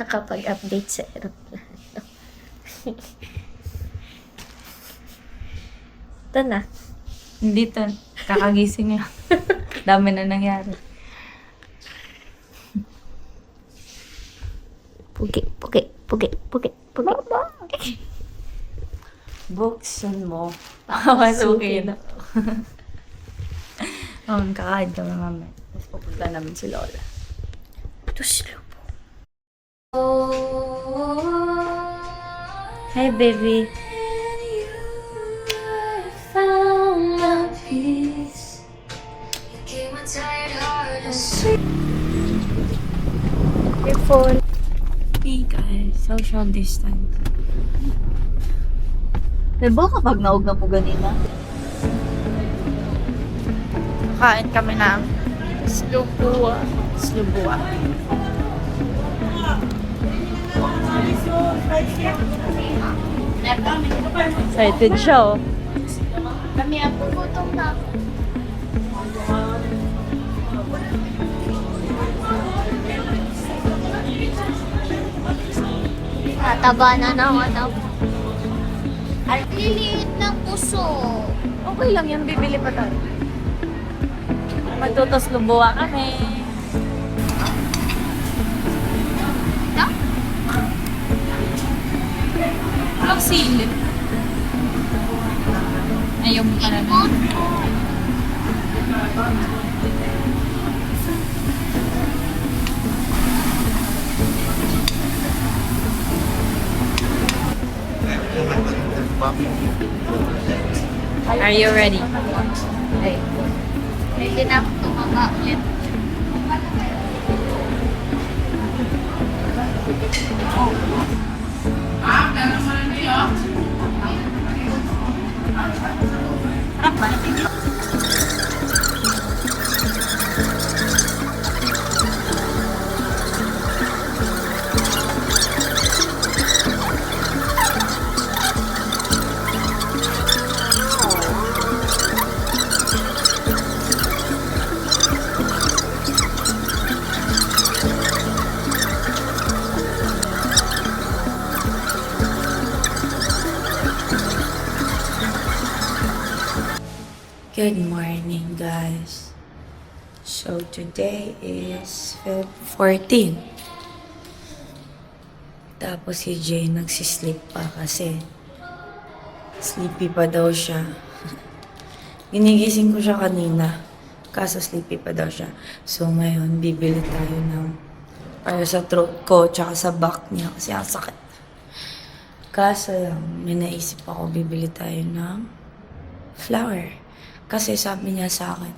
nakakapag-update sa aeroplano. Ito na. Hindi to. Kakagising lang. Dami na nangyari. Pugi, pugi, pugi, pugi, pugi. Buksan mo. Pakapasukin. Kakain kami mamaya. Tapos pupunta namin si Lola. Ito sila po. Hi, baby. Your phone. Hey guys, social distance. Diba kapag naog na po ganina? Kain kami ng slubua. Slubua. Excited siya oh. Kami ang puputong na ako. Tataba na naman ako. Ang liliit ng puso. Okay lang yan, bibili pa tayo. Magtutos lubuwa kami. Ang silip. Ayaw mo pala na. Are you ready? Ay. Hindi na ako tumaba ulit. Good morning, guys. So, today is Feb 14. Tapos si Jay nagsisleep pa kasi sleepy pa daw siya. Ginigising ko siya kanina. Kaso sleepy pa daw siya. So, ngayon, bibili tayo ng para sa throat ko tsaka sa back niya kasi ang sakit. Kaso lang, may naisip ako, bibili tayo ng flower. Kasi sabi niya sa akin,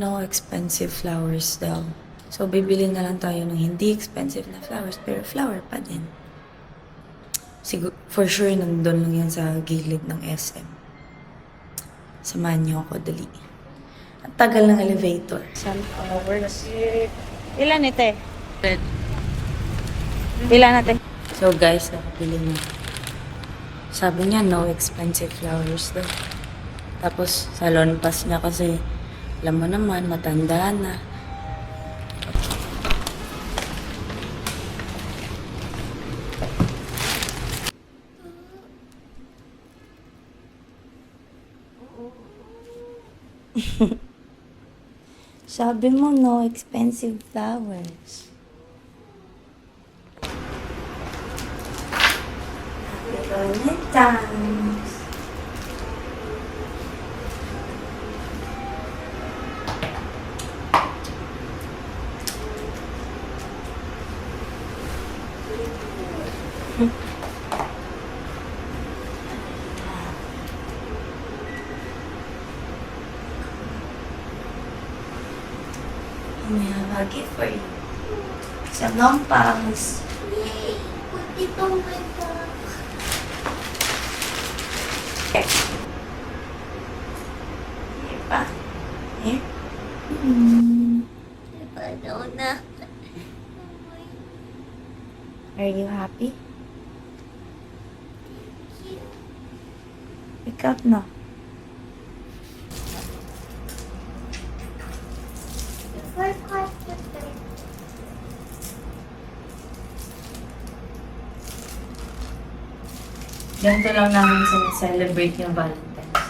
no expensive flowers daw. So, bibili na lang tayo ng hindi expensive na flowers, pero flower pa din. Siguro, for sure, nandun lang yan sa gilid ng SM. Samahan niyo ako, dali. Ang tagal ng elevator. Sunflowers. Ilan ite? Red. Ilan natin? So, guys, nakapili na. Sabi niya, no expensive flowers daw. Tapos, salon pass niya kasi, alam mo naman, matanda na. Sabi mo, no expensive flowers. Happy Valentine's! May have a gift for you. Some long pangs. Yay! Put it on my back. Here pa. Here. Napadaw na. Are you happy? Pick up na. Ganito lang namin celebrate yung Valentine's.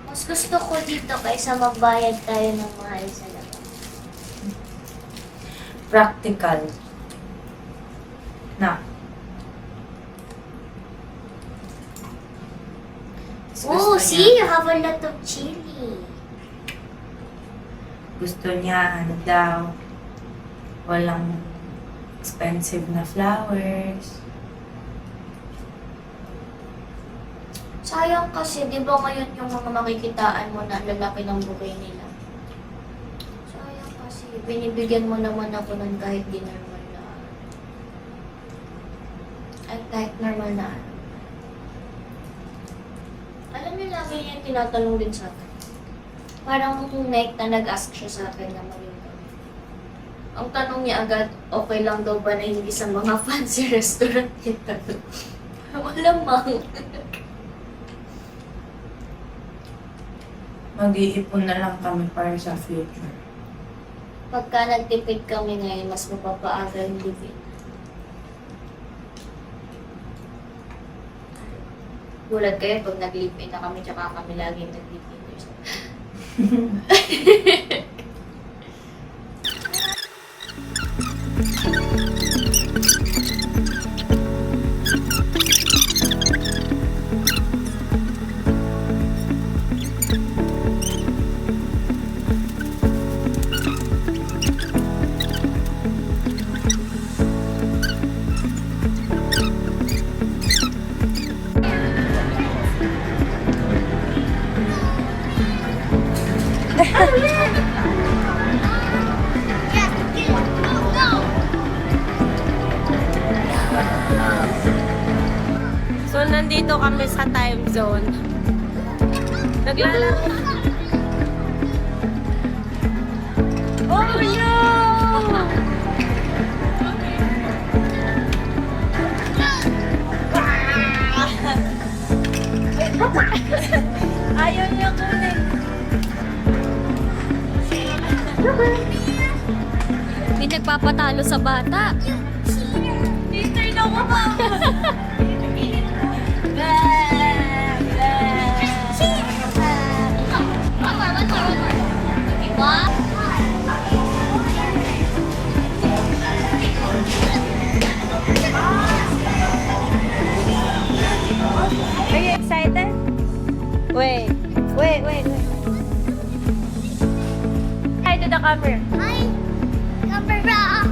Mas gusto ko dito kaysa magbayad tayo ng mahal sa labas. Practical. Na. Oh, see? You have a lot of chili. Gusto niya, ano daw, walang expensive na flowers. Sayang kasi, di ba ngayon yung mga makikitaan mo na ang lalaki ng bouquet nila? Sayang kasi, binibigyan mo naman ako nun kahit di normal na. Ay, kahit normal na. Alam niyo, lagi niya yung tinatanong din sa akin. Parang Meg na nag-ask siya sa akin na maging kami. Ang tanong niya agad, okay lang daw ba na hindi sa mga fancy restaurant yung tanong? Malamang. Mag-iipon na lang kami para sa future. Pagka nagtipid kami ngayon, mas mapapaaga yung living. Gulat kayo pag nag-live-in na kami, tsaka kami laging nag-live-in. So, nandito kami sa time zone. Naglalaro. Oh, no! Ayaw niya kunin. Hindi nagpapatalo sa bata. Hintayin ako ba? Are you excited? Wait. Hi to the camera. Hi, camera.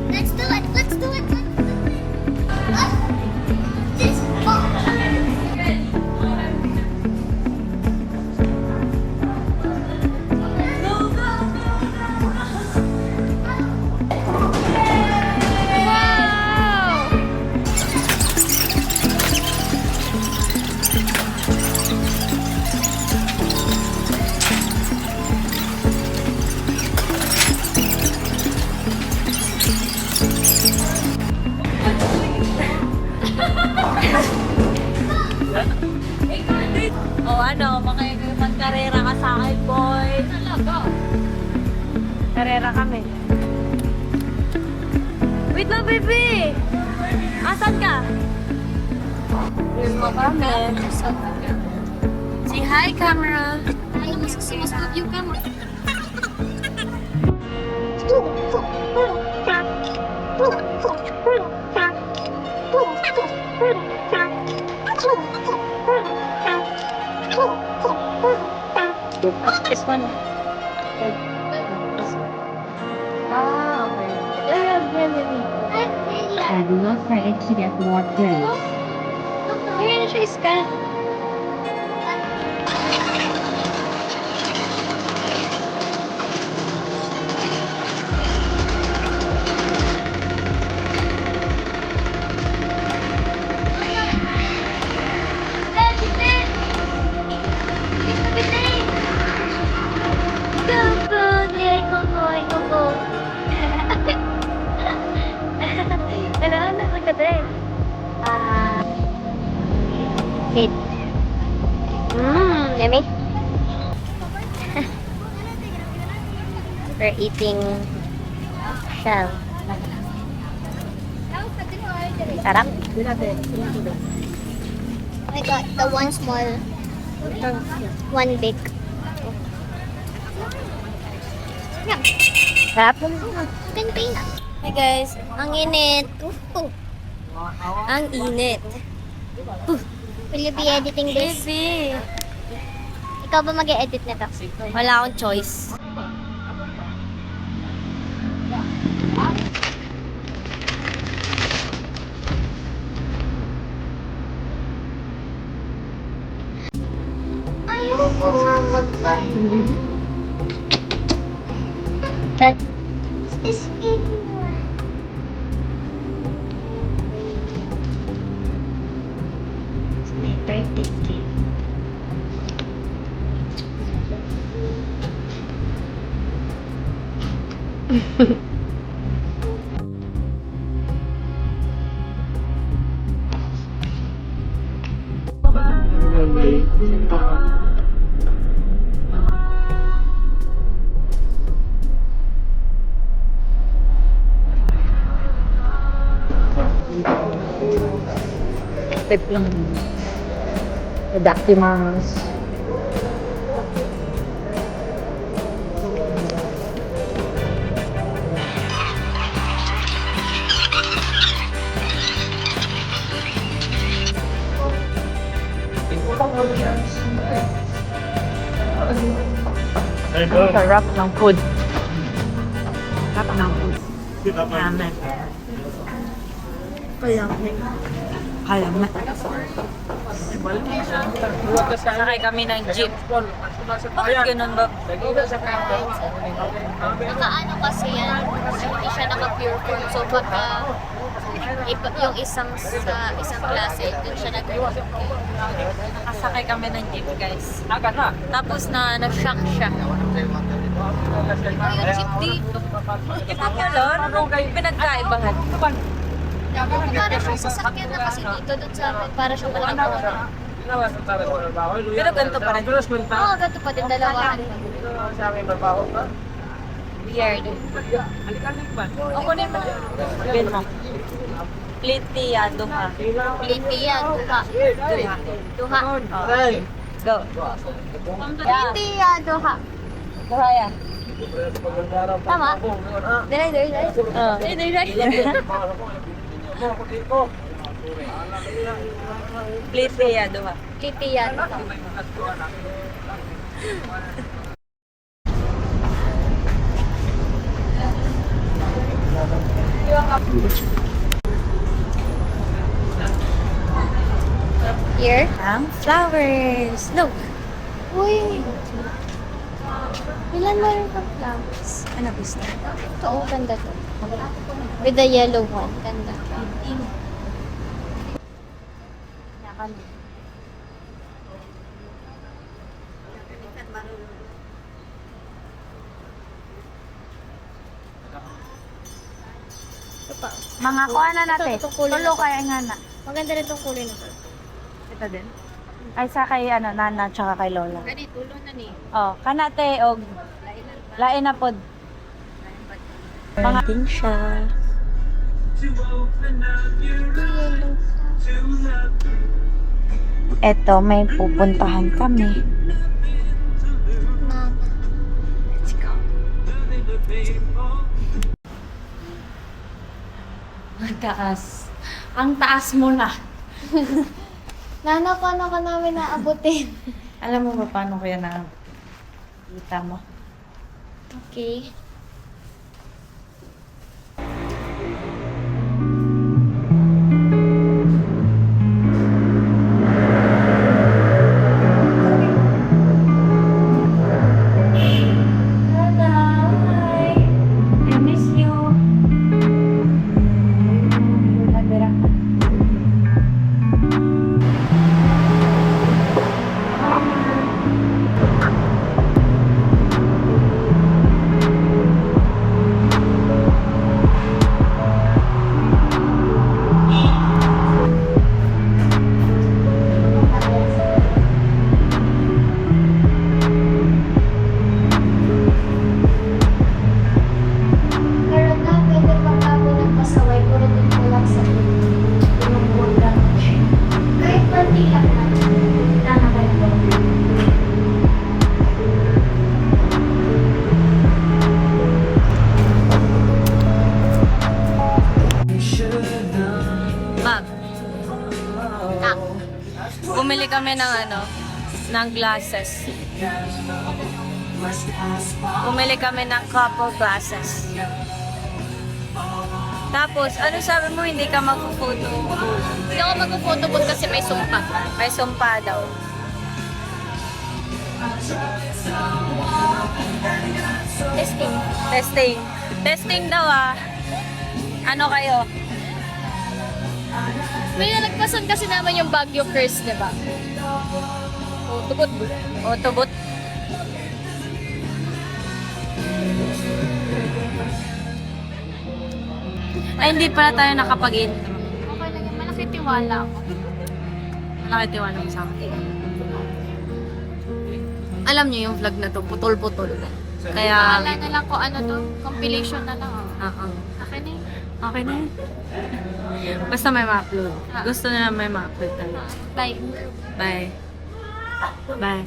Let's do it. Let's do it. Let's do it. This ball. Wow! O ano, magkarera ka sa akin, boy. Talaga. Karera kami. Wait lang, baby! Asan ka? Here's mo kami. Say hi, camera. Ayaw mo sa sinusunod yung camera. This one. Ah, okay. I'm not afraid to get more clothes. Ayan siya, Iska. Wait. Yummy. We're eating shell. Sarap. I got the one small, one big. Yeah. Sarap. Pinipin na. Hi guys, ang init. Ang init. Will you be editing this? Baby. Ikaw ba mag-e-edit nito? Wala akong choice. Ayoko nga mag-bye. Is it my birthday gift? Tip lang. Documents. Sarap ng food. Sarap ng food. Amen. Kaya na. Sakay kami ng jeep. Bakit ganun ba? Nakaano kasi yan, hindi siya naka-pure food. So baka yung isang sa isang klase, dun siya nag-work. Nakasakay kami ng jeep, guys. Tapos na-shock siya. Iba yung jeep dito. Kapalon? Anong pinagkaibahan? Para siyang sasakyan na kasi dito dun sa amin. Para siyang malaking motor. Pero ganito pa rin. Oo, ganito pa din dalawahan. Weird. O kunin mo. Bin mo. Plitiya, duha. Plitiya, duha. Duha. Go. Plitiya, duha. Duha yan. Tama? Dali. Plitiya, duha. Plitiya, duha. Here? Ang flowers. Look. Uy! Ilan na rin kang flowers? Ano gusto? Ito, oh, ganda to. With the yellow one. Ganda. Ito pa. Mga kuha na natin. Itong kulay Tulo na to. kaya nga na. Maganda rin itong kulay na to. Ito din. Ay sa kay ano, nana tsaka kay lola. Gani, tulo na ni. Oh, kanate og lain na pod. Mga din siya. Eto, may pupuntahan kami. Let's go. Ang taas. Ang taas mo na. Nana, paano ka namin naabutin? Alam mo ba paano kaya na kita mo? Okay. I miss you. kami ng ng glasses. Bumili kami ng couple glasses. Tapos, ano sabi mo, hindi ka mag-photo? Hindi ako mag-photo booth kasi may sumpa. May sumpa daw. Testing. Testing. Testing daw ah. Ano kayo? May nalagpasan kasi naman yung Baguio Curse, di ba? O, tubod. O, tubot. Ay, hindi pala tayo nakapag-intro. Okay lang yan. Malaki tiwala ako. Nakitiwala mo sa akin. Alam niyo yung vlog na to, putol-putol. Kaya, Bahala na lang kung ano to. Compilation na lang. oo. Okay na yun. Okay na yun. Basta may ma-upload. Gusto na may ma-upload tayo. Bye. Bye. Bye.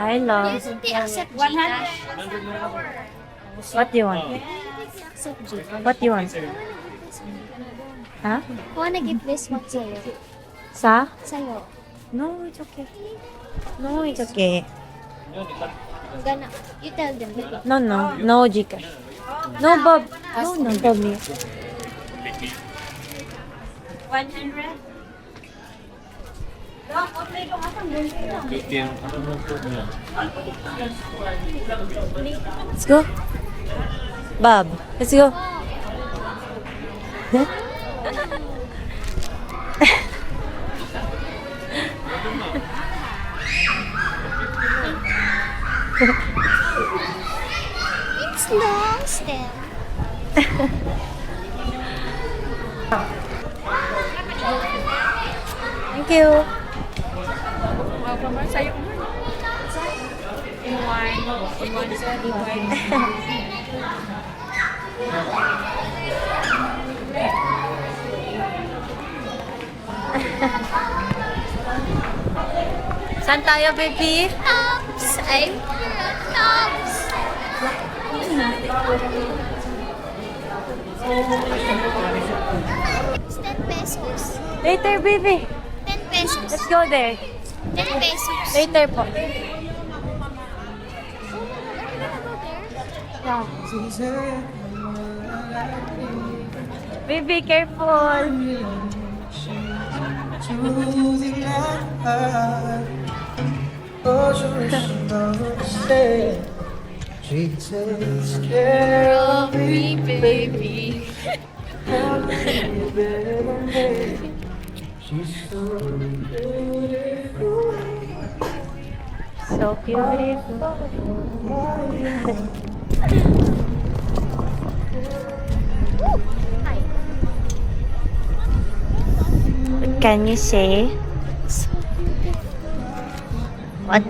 Hi, love. Yes, hindi accept Gcash. What do you want? Accept Gcash. What do you want? Ha? Kuha na gift list mo sa'yo. Sa? Sa'yo. No, it's okay. No, it's okay. Gana. You tell them. No, no. No, Gcash. No, Bob. No, no, Bob. 100? Let's go. Bob, let's go. It's long stem. Thank you. Saan tayo, baby? Tops. I'm tops. It's 10 pesos. Later, baby. 10 pesos. Let's go there. 10 pesos. Later po. Baby, careful. She takes care of me, baby. She's so beautiful. So beautiful. Hi. What can you say? What?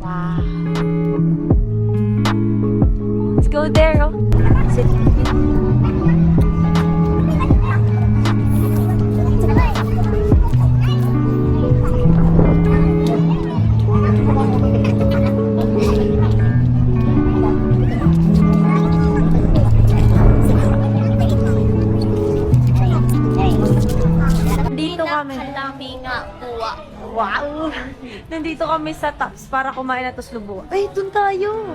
Wow. Let's go there, oh. Sit. Wow! Nandito kami sa Tops para kumain na tos lubo. Ay, dun tayo!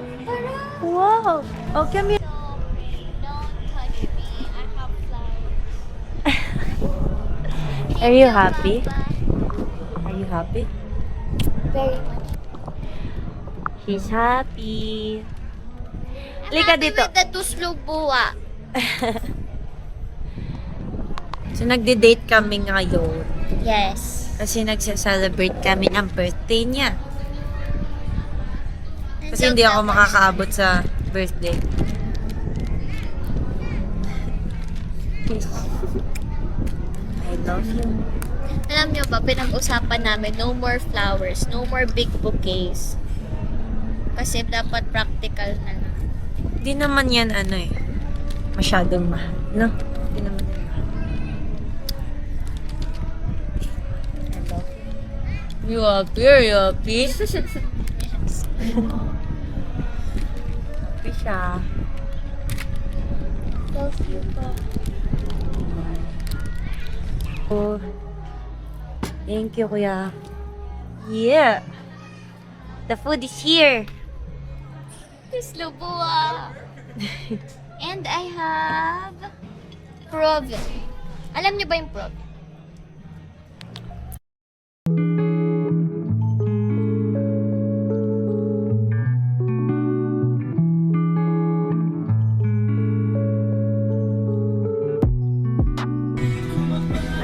Wow! Okay, kami. Don't touch me. I have flowers. Are you happy? Are you happy? Very much. He's happy. I'm Lika happy dito. with the tuslubua. So, nagde-date kami ngayon. Yes. Kasi nagse-celebrate kami ng birthday niya. Kasi hindi ako makakaabot sa birthday. I love you. Alam niyo ba, pinag-usapan namin, no more flowers, no more big bouquets. Kasi dapat practical na lang. Hindi naman yan masyadong mahal. No? Hindi naman yan mahal. I love you. You happy? Are you happy? Happy siya. Love you po. Oh. Thank you, kuya. Yeah. The food is here. Tuslubua. And I have Proven. Alam niyo ba yung Proven?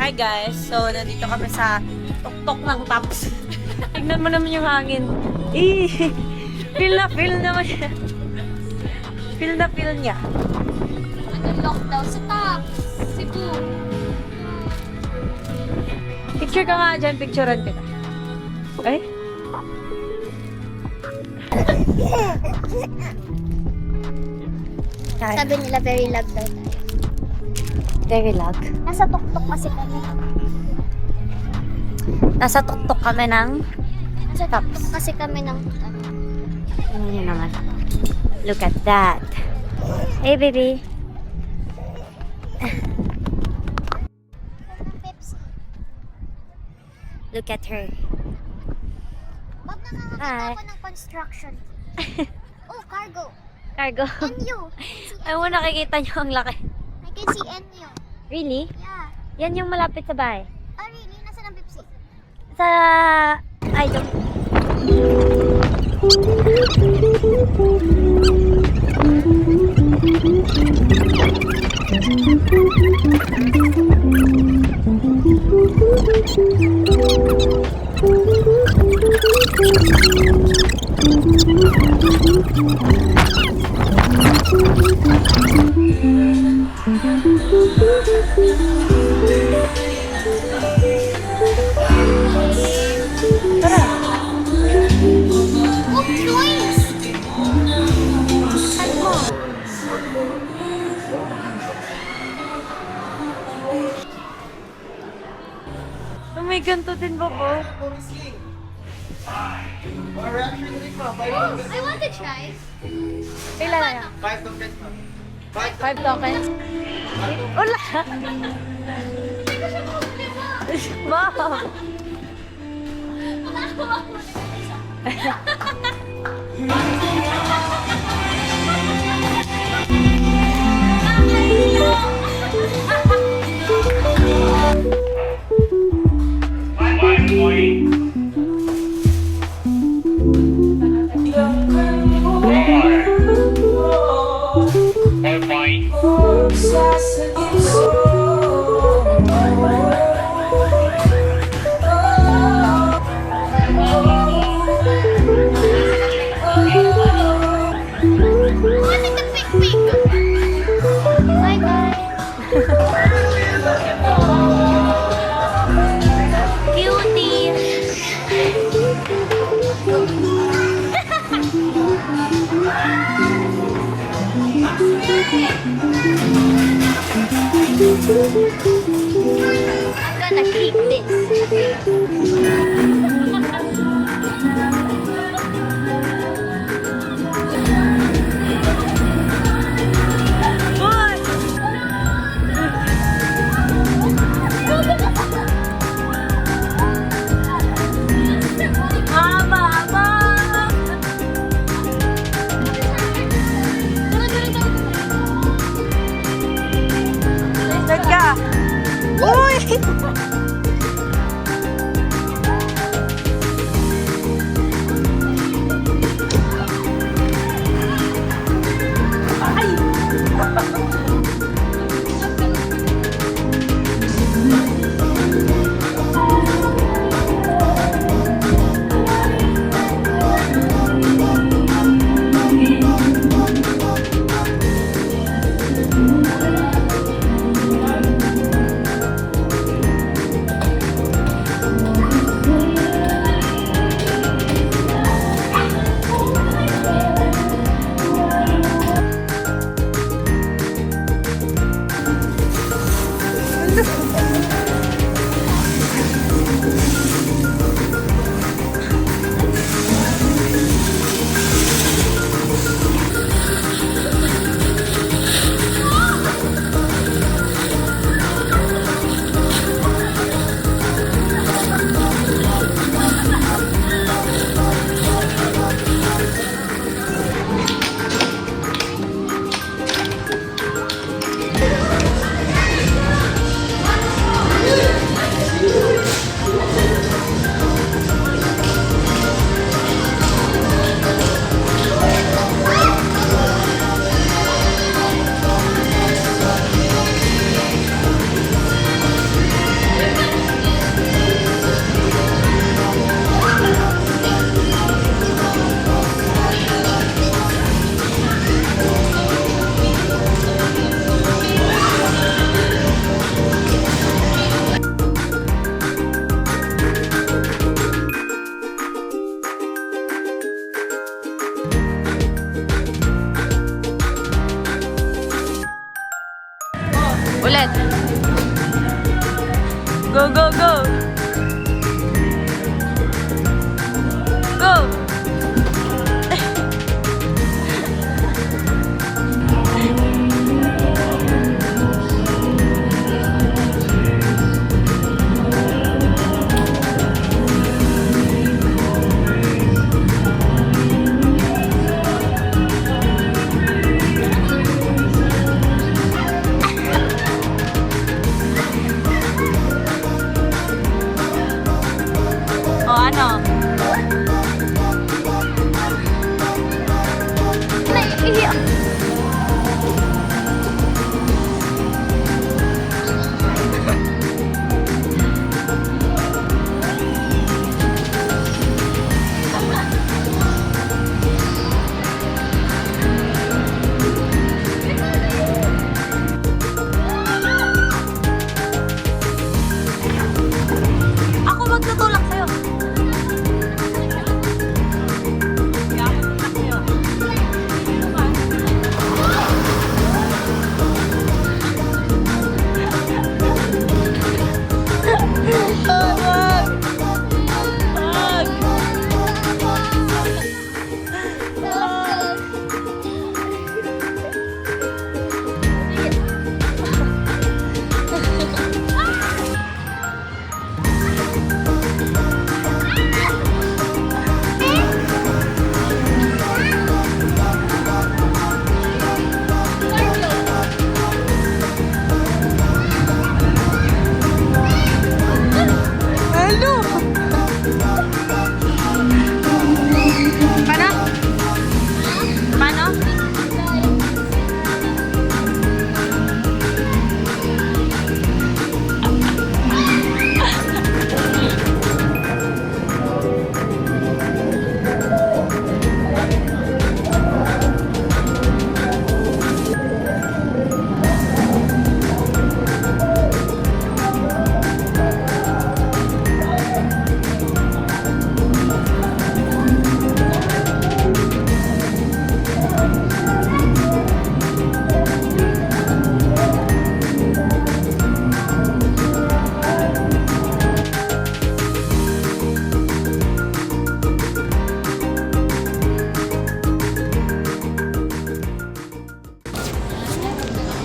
Hi guys, so nandito kami sa tuktok ng Tops. Tignan mo naman yung hangin. Feel naman siya. Feel niya. Nag-lock daw sa top. Cebu. Picture ka nga dyan, picturean kita. Ay? Sabi nila very lag daw tayo. Very lag. Nasa tuktok kasi kami. Nasa tuktok kami ng Nasa tuktok kasi kami ng ano yun naman. Look at that. Hey baby. Pepsi. Look at her. Bob, nakakakita Hi. ako ng construction. Oh, cargo. Cargo. NU. Ay mo nakikita niyo ang laki. I can see NU. Really? Yeah. Yan yung malapit sa bahay. Oh, really? Nasaan ang Pepsi? Sa... I don't... Oh, choice! Ano? Oh, may ganito din ba po? I want to try. Ilan na yan? 5 tokens? Wala! Wow! What is the pig? Bye bye. Cutie! I'm gonna keep this. Ulit. Go, go, go. Go. O ano? Naiiyak. Ako magtutulak sa'yo. Kaya ako tutulak sa'yo. Wag! Wag! Ano? Paano? Paano?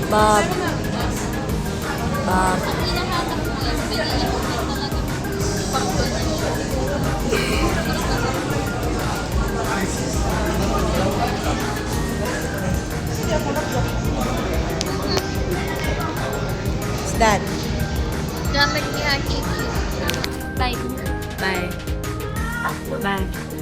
Bob. Bob. What's that? Gamit ni Aki. Bye. Bye. Bye.